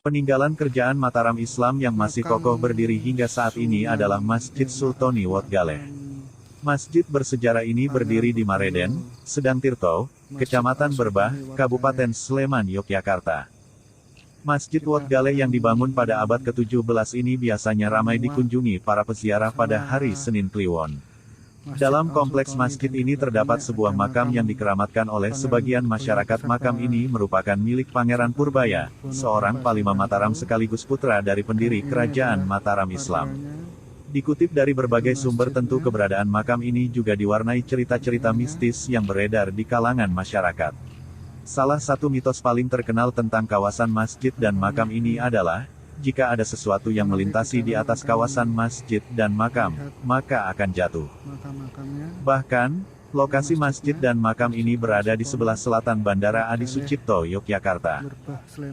Peninggalan kerajaan Mataram Islam yang masih kokoh berdiri hingga saat ini adalah Masjid Sultoni Wat Galeh. Masjid bersejarah ini berdiri di Mareden, Sedang Tirto, Kecamatan Berbah, Kabupaten Sleman, Yogyakarta. Masjid Wat Galeh yang dibangun pada abad ke-17 ini biasanya ramai dikunjungi para peziarah pada hari Senin Kliwon. Dalam kompleks masjid ini terdapat sebuah makam yang dikeramatkan oleh sebagian masyarakat. Makam ini merupakan milik Pangeran Purbaya, seorang Panglima Mataram sekaligus putra dari pendiri Kerajaan Mataram Islam. Dikutip dari berbagai sumber, tentu keberadaan makam ini juga diwarnai cerita-cerita mistis yang beredar di kalangan masyarakat. Salah satu mitos paling terkenal tentang kawasan masjid dan makam ini adalah, jika ada sesuatu yang melintasi di atas kawasan masjid dan makam, maka akan jatuh. Bahkan, lokasi masjid dan makam ini berada di sebelah selatan Bandara Adi Sucipto, Yogyakarta.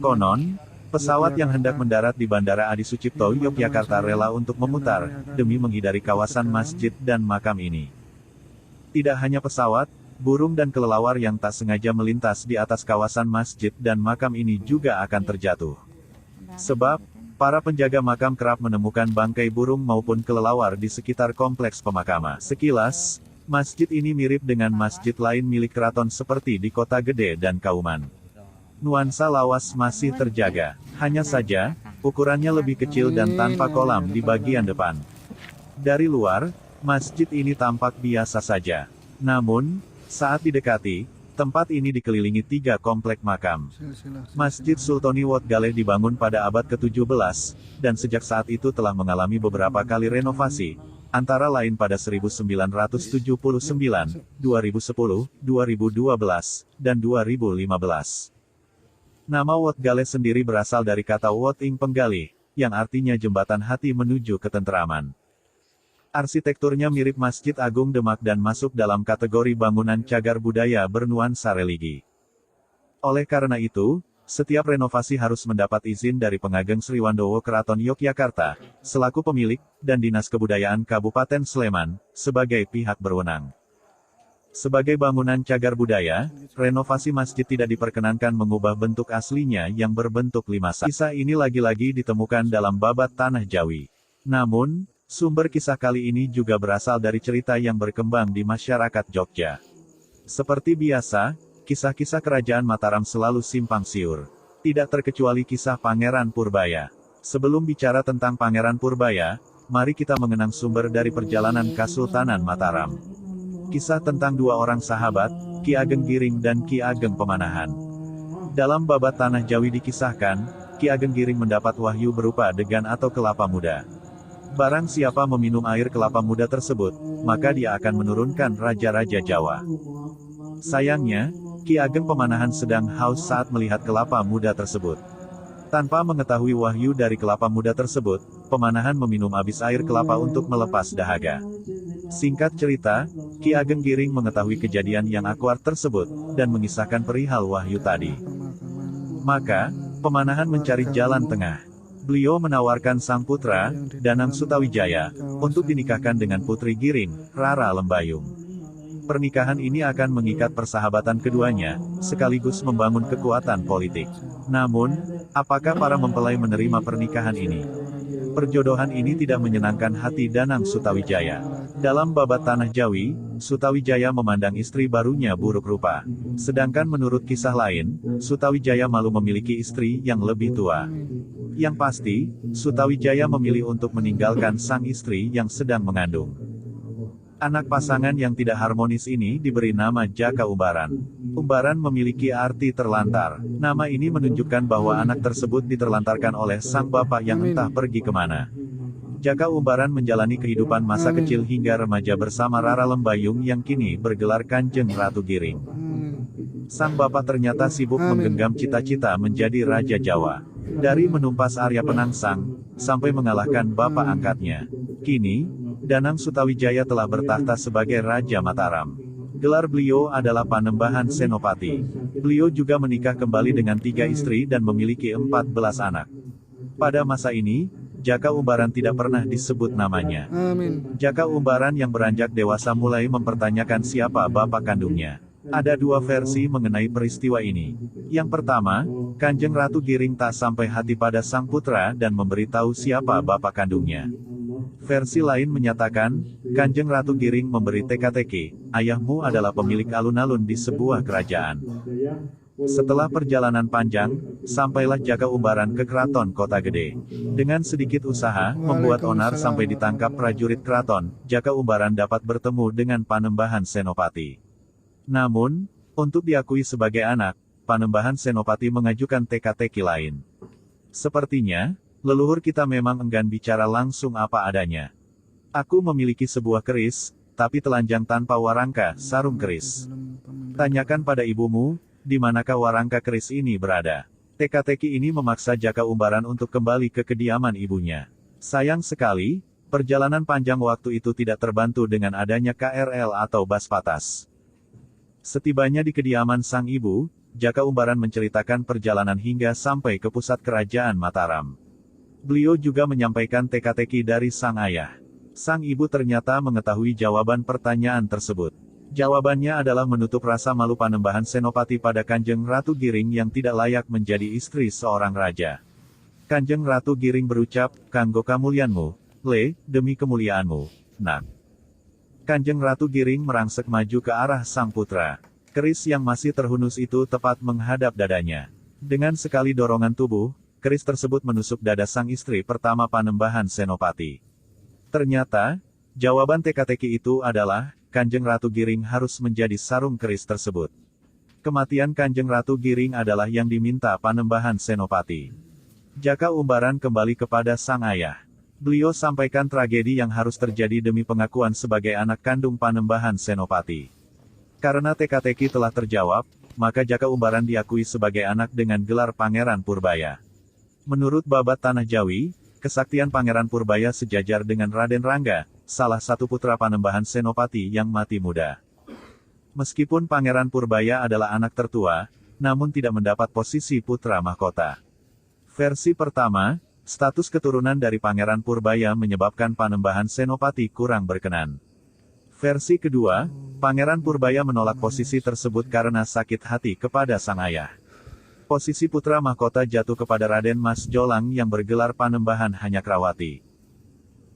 Konon, pesawat yang hendak mendarat di Bandara Adi Sucipto, Yogyakarta rela untuk memutar, demi menghindari kawasan masjid dan makam ini. Tidak hanya pesawat, burung dan kelelawar yang tak sengaja melintas di atas kawasan masjid dan makam ini juga akan terjatuh. Sebab, para penjaga makam kerap menemukan bangkai burung maupun kelelawar di sekitar kompleks pemakaman. Sekilas, masjid ini mirip dengan masjid lain milik keraton seperti di Kota Gede dan Kauman. Nuansa lawas masih terjaga, hanya saja, ukurannya lebih kecil dan tanpa kolam di bagian depan. Dari luar, masjid ini tampak biasa saja. Namun, saat didekati, tempat ini dikelilingi 3 komplek makam. Masjid Sultoni Wat Galeh dibangun pada abad ke-17, dan sejak saat itu telah mengalami beberapa kali renovasi, antara lain pada 1979, 2010, 2012, dan 2015. Nama Wat Galeh sendiri berasal dari kata Wat ing penggalih, yang artinya jembatan hati menuju ketenteraman. Arsitekturnya mirip Masjid Agung Demak dan masuk dalam kategori bangunan cagar budaya bernuansa religi. Oleh karena itu, setiap renovasi harus mendapat izin dari Pengageng Sriwandowo Keraton Yogyakarta, selaku pemilik, dan Dinas Kebudayaan Kabupaten Sleman, sebagai pihak berwenang. Sebagai bangunan cagar budaya, renovasi masjid tidak diperkenankan mengubah bentuk aslinya yang berbentuk limasan. Kisah ini lagi-lagi ditemukan dalam babat Tanah Jawi. Namun, sumber kisah kali ini juga berasal dari cerita yang berkembang di masyarakat Jogja. Seperti biasa, kisah-kisah kerajaan Mataram selalu simpang siur. Tidak terkecuali kisah Pangeran Purbaya. Sebelum bicara tentang Pangeran Purbaya, mari kita mengenang sumber dari perjalanan Kesultanan Mataram. Kisah tentang 2 orang sahabat, Ki Ageng Giring dan Ki Ageng Pemanahan. Dalam babat Tanah Jawi dikisahkan, Ki Ageng Giring mendapat wahyu berupa degan atau kelapa muda. Barang siapa meminum air kelapa muda tersebut, maka dia akan menurunkan raja-raja Jawa. Sayangnya, Ki Ageng Pemanahan sedang haus saat melihat kelapa muda tersebut. Tanpa mengetahui wahyu dari kelapa muda tersebut, Pemanahan meminum habis air kelapa untuk melepas dahaga. Singkat cerita, Ki Ageng Giring mengetahui kejadian yang akurat tersebut, dan mengisahkan perihal wahyu tadi. Maka, Pemanahan mencari jalan tengah. Beliau menawarkan sang putra, Danang Sutawijaya, untuk dinikahkan dengan putri Giring, Rara Lembayung. Pernikahan ini akan mengikat persahabatan keduanya, sekaligus membangun kekuatan politik. Namun, apakah para mempelai menerima pernikahan ini? Perjodohan ini tidak menyenangkan hati Danang Sutawijaya. Dalam babat Tanah Jawi, Sutawijaya memandang istri barunya buruk rupa. Sedangkan menurut kisah lain, Sutawijaya malu memiliki istri yang lebih tua. Yang pasti, Sutawijaya memilih untuk meninggalkan sang istri yang sedang mengandung. Anak pasangan yang tidak harmonis ini diberi nama Jaka Umbaran. Umbaran memiliki arti terlantar. Nama ini menunjukkan bahwa anak tersebut diterlantarkan oleh sang bapak yang entah pergi kemana. Jaka Umbaran menjalani kehidupan masa kecil hingga remaja bersama Rara Lembayung yang kini bergelar Kanjeng Ratu Giring. Sang bapak ternyata sibuk menggenggam cita-cita menjadi Raja Jawa. Dari menumpas Arya Penangsang, sampai mengalahkan bapak angkatnya. Kini, Danang Sutawijaya telah bertahta sebagai Raja Mataram. Gelar beliau adalah Panembahan Senopati. Beliau juga menikah kembali dengan 3 istri dan memiliki 14 anak. Pada masa ini, Jaka Umbaran tidak pernah disebut namanya. Jaka Umbaran yang beranjak dewasa mulai mempertanyakan siapa bapak kandungnya. Ada dua versi mengenai peristiwa ini. Yang pertama, Kanjeng Ratu Giring tak sampai hati pada sang putra dan memberitahu siapa bapak kandungnya. Versi lain menyatakan, Kanjeng Ratu Giring memberi teka-teki, ayahmu adalah pemilik alun-alun di sebuah kerajaan. Setelah perjalanan panjang, sampailah Jaka Umbaran ke keraton Kota Gede. Dengan sedikit usaha, membuat onar sampai ditangkap prajurit keraton, Jaka Umbaran dapat bertemu dengan Panembahan Senopati. Namun, untuk diakui sebagai anak, Panembahan Senopati mengajukan teka-teki lain. Sepertinya, leluhur kita memang enggan bicara langsung apa adanya. Aku memiliki sebuah keris, tapi telanjang tanpa warangka, sarung keris. Tanyakan pada ibumu, di manakah warangka keris ini berada. Teka-teki ini memaksa Jaka Umbaran untuk kembali ke kediaman ibunya. Sayang sekali, perjalanan panjang waktu itu tidak terbantu dengan adanya KRL atau bas patas. Setibanya di kediaman sang ibu, Jaka Umbaran menceritakan perjalanan hingga sampai ke pusat kerajaan Mataram. Beliau juga menyampaikan teka-teki dari sang ayah. Sang ibu ternyata mengetahui jawaban pertanyaan tersebut. Jawabannya adalah menutup rasa malu Panembahan Senopati pada Kanjeng Ratu Giring yang tidak layak menjadi istri seorang raja. Kanjeng Ratu Giring berucap, "Kanggo kamulyanmu, Le, demi kemuliaanmu, Nak." Kanjeng Ratu Giring merangsek maju ke arah sang putra. Keris yang masih terhunus itu tepat menghadap dadanya. Dengan sekali dorongan tubuh, keris tersebut menusuk dada sang istri pertama Panembahan Senopati. Ternyata, jawaban teka-teki itu adalah, Kanjeng Ratu Giring harus menjadi sarung keris tersebut. Kematian Kanjeng Ratu Giring adalah yang diminta Panembahan Senopati. Jaka Umbaran kembali kepada sang ayah. Beliau sampaikan tragedi yang harus terjadi demi pengakuan sebagai anak kandung Panembahan Senopati. Karena teka-teki telah terjawab, maka Jaka Umbaran diakui sebagai anak dengan gelar Pangeran Purbaya. Menurut Babat Tanah Jawi, kesaktian Pangeran Purbaya sejajar dengan Raden Rangga, salah satu putra Panembahan Senopati yang mati muda. Meskipun Pangeran Purbaya adalah anak tertua, namun tidak mendapat posisi putra mahkota. Versi pertama, status keturunan dari Pangeran Purbaya menyebabkan Panembahan Senopati kurang berkenan. Versi kedua, Pangeran Purbaya menolak posisi tersebut karena sakit hati kepada sang ayah. Posisi putra mahkota jatuh kepada Raden Mas Jolang yang bergelar Panembahan Hanyakrawati.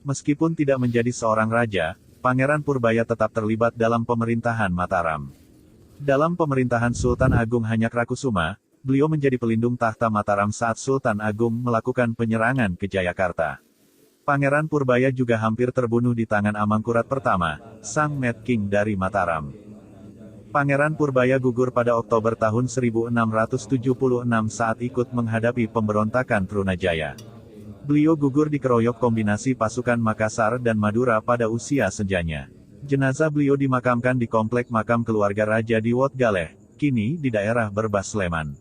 Meskipun tidak menjadi seorang raja, Pangeran Purbaya tetap terlibat dalam pemerintahan Mataram. Dalam pemerintahan Sultan Agung Hanyakrakusuma, beliau menjadi pelindung tahta Mataram saat Sultan Agung melakukan penyerangan ke Jayakarta. Pangeran Purbaya juga hampir terbunuh di tangan Amangkurat I, sang Mad King dari Mataram. Pangeran Purbaya gugur pada Oktober tahun 1676 saat ikut menghadapi pemberontakan Trunajaya. Beliau gugur dikeroyok kombinasi pasukan Makassar dan Madura pada usia senjanya. Jenazah beliau dimakamkan di komplek makam keluarga raja di Wot Galeh, kini di daerah Berbas Sleman.